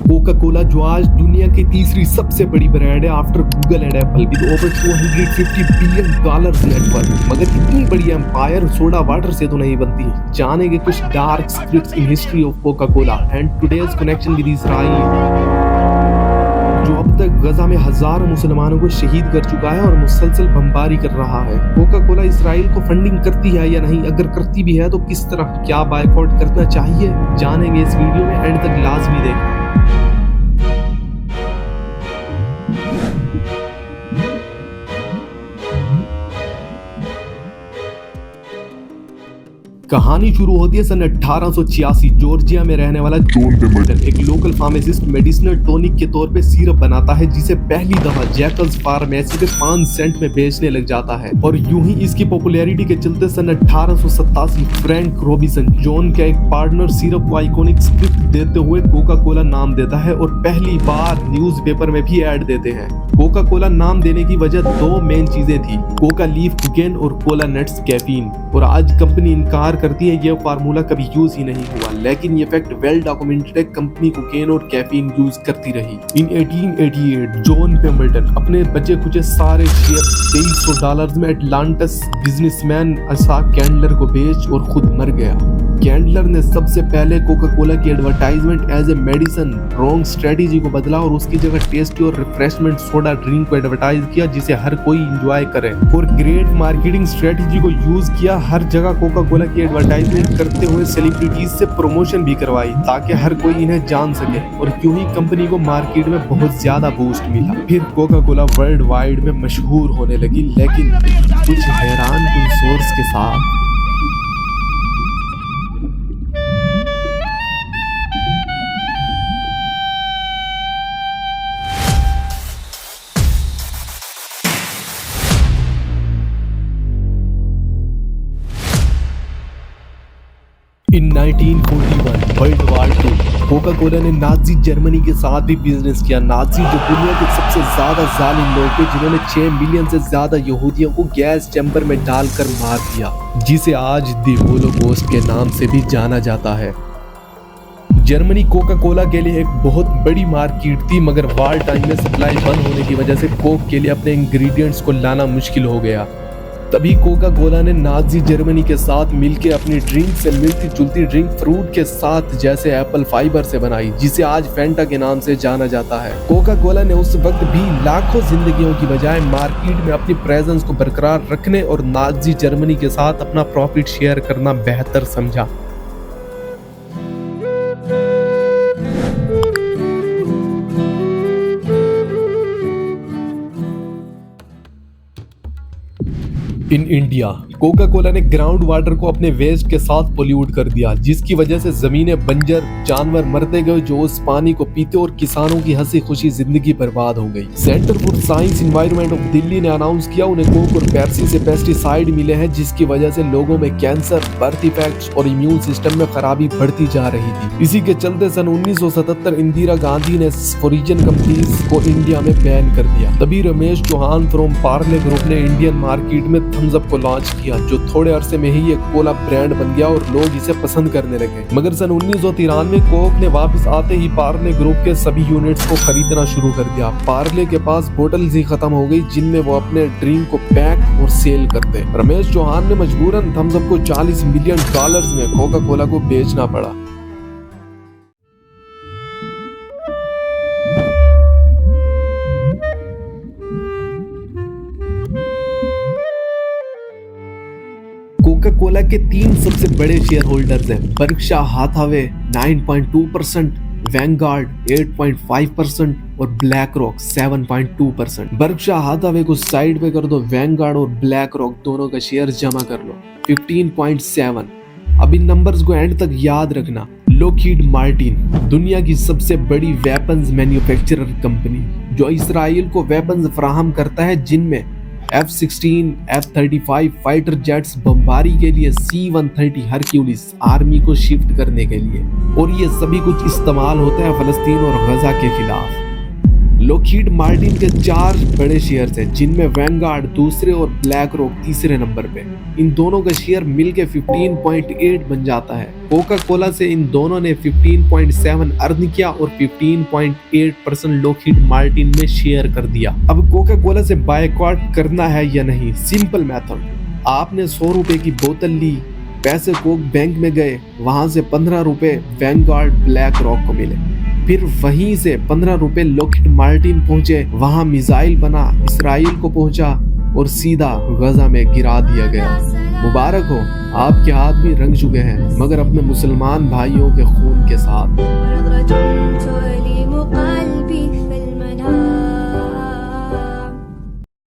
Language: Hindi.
कोका कोला जो आज दुनिया की तीसरी सबसे बड़ी ब्रांड है after Google and Apple with over $250 billion network. मगर इतनी बड़ी एम्पायर सोडा वाटर से तो नहीं बनती। जानेंगे कुछ dark secrets in history of Coca Cola and today's connection with Israel, जो अब तक गजा में हजारों मुसलमानों को शहीद कर चुका है और मुसलसल बमबारी कर रहा है। कोका कोला इसराइल को फंडिंग करती है या नहीं, अगर करती भी है तो किस तरह, क्या बायकॉट करना चाहिए, जानेंगे इस वीडियो में, एंड तक लाजमी देखना। कहानी शुरू होती है सन 1886। जॉर्जिया में रहने वाला जॉन पेम्बरटन एक लोकल फार्मासिस्ट मेडिसिनल टॉनिक के तौर पे सिरप बनाता है, जिसे पहली दफा जैकल्स फार्मेसी पे 5 सेंट में बेचने लग जाता है। और यूं ही इसकी पॉपुलैरिटी के चलते सन 1887 फ्रैंक रॉबिन्सन, जॉन के एक पार्टनर, सिरप को आइकॉनिक स्क्रिप्ट देते हुए कोका कोला नाम देता है और पहली बार न्यूज़पेपर में भी ऐड देते हैं। कोका कोला नाम देने की वजह 2 मेन चीजें थी, कोका लीफ कोकेन और कोला नट्स कैफीन। और आज कंपनी इनकार करती है, यह फार्मूला कभी यूज ही नहीं हुआ, लेकिन ये फैक्ट वेल डॉक्यूमेंटेड है। कंपनी कोकेन और कैफीन यूज करती रही। इन 1888 जॉन पेम्बरटन अपने बचे खुचे सारे शेयर $2300 में अटलांटिस बिजनेसमैन असा कैंडलर को बेच और खुद मर गया। कैंडलर ने सबसे पहले कोका कोला की advertisement as a medicine wrong strategy को बदला और उसकी जगह टेस्टी और रिफ्रेशमेंट सोडा ड्रिंक को एडवर्टाइज किया, जिसे हर कोई एंजॉय करे। और ग्रेट मार्केटिंग स्ट्रेटेजी को यूज किया, हर जगह कोका कोला की एडवर्टाइजमेंट करते हुए सेलिब्रिटीज से प्रमोशन भी करवाई ताकि हर कोई इन्हें जान सके। और यूं ही कंपनी को मार्केट में बहुत ज्यादा बूस्ट मिला। फिर कोका कोला वर्ल्ड वाइड में मशहूर होने लगी, लेकिन कुछ हैरान कुन सोर्स के साथ। इन 1941 वर्ल्ड वार 2 कोका कोला ने नाजी जर्मनी के साथ भी बिजनेस किया। नाजी जो दुनिया के सबसे ज्यादा जालिम लोग थे, जिन्होंने 6 मिलियन से ज्यादा यहूदियों को गैस चैम्बर में डालकर मार दिया, जिसे आज द होलोकॉस्ट के नाम से भी जाना जाता है। जर्मनी कोका कोला के लिए एक बहुत बड़ी मार्केट थी, मगर वार टाइम में सप्लाई बंद होने की वजह से कोक के लिए अपने इंग्रेडिएंट्स को लाना मुश्किल हो गया। तभी कोका कोला ने नाजी जर्मनी के साथ मिलकर अपनी ड्रिंक से मिलती जुलती ड्रिंक फ्रूट के साथ जैसे एप्पल फाइबर से बनाई, जिसे आज फैंटा के नाम से जाना जाता है। कोका कोला ने उस वक्त भी लाखों जिंदगियों की बजाय मार्केट में अपनी प्रेजेंस को बरकरार रखने और नाजी जर्मनी के साथ अपना प्रॉफिट शेयर करना बेहतर समझा। इन इंडिया कोका कोला ने ग्राउंड वाटर को अपने वेस्ट के साथ पोल्यूट कर दिया, जिसकी वजह से जमीनें बंजर, जानवर मरते गए जो उस पानी को पीते, और किसानों की हंसी खुशी जिंदगी बर्बाद हो गई। Centre for science environment of Delhi ने अनाउंस किया उन्हें कोक और पेप्सी से पेस्टिसाइड मिले हैं, जिसकी वजह से लोगों में कैंसर, बर्थ इफेक्ट्स और इम्यून सिस्टम में खराबी बढ़ती जा रही थी। इसी के चलते सन 1977 इंदिरा गांधी ने फॉरेन कंपनीज को इंडिया में बैन कर दिया। तभी रमेश चौहान फ्रॉम पार्ले ग्रुप ने इंडियन मार्केट में थम्स अप को लॉन्च किया, जो थोड़े अरसे में ही एक कोला ब्रांड बन गया और लोग इसे पसंद करने लगे। मगर सन 1993 कोक ने वापस आते ही पार्ले ग्रुप के सभी यूनिट्स को खरीदना शुरू कर दिया। पार्ले के पास बोतल्स ही खत्म हो गई जिनमें वो अपने ड्रिंक को पैक और सेल करते। रमेश चौहान ने मजबूरन थम्स अप को $40 मिलियन में कोका कोला को बेचना पड़ा। कोका कोला के 3 सबसे बड़े शेयर होल्डर्स हैं, बर्कशायर हाथावे 9.2%, वैंगार्ड 8.5% और ब्लैक रॉक 7.2%। बर्कशायर हाथावे को साइड पे कर दो, वैंगार्ड और ब्लैक रॉक दोनों का शेयर जमा कर लो 15.7। अब इन नंबर्स को एंड तक याद रखना। लॉकहीड मार्टिन दुनिया की सबसे बड़ी वेपन्स मैन्युफैक्चरर कंपनी, जो इसराइल को वेपन्स फराहम करता है, जिनमें F-16, F-35 फाइटर जेट्स बमबारी के लिए, C-130 हरक्यूलिस आर्मी को शिफ्ट करने के लिए, और ये सभी कुछ इस्तेमाल होता है फलस्तीन और गजा के खिलाफ। लॉकहीड मार्टिन के 4 बड़े शेयर्स हैं, जिनमें वैनगार्ड दूसरे और ब्लैक रॉक तीसरे नंबर पे। इन दोनों का शेयर मिलके 15.8 बन जाता है। कोका कोला से इन दोनों ने 15.7 अर्न किया और 15.8% लॉकहीड मार्टिन में शेयर कर दिया। अब कोका कोला से बायकॉट करना है या नहीं? सिंपल मेथड, आपने 100 रुपए की बोतल ली, पैसे कोक बैंक में गए, वहां से 15 रुपए वैनगार्ड ब्लैक रॉक को मिले, फिर वहीं से 15 रुपए लॉकहीड मार्टिन पहुंचे, वहां मिसाइल बना, इसराइल को पहुंचा और सीधा गजा में गिरा दिया गया। मुबारक हो, आपके हाथ भी रंग चुके हैं, मगर अपने मुसलमान भाइयों के खून के साथ।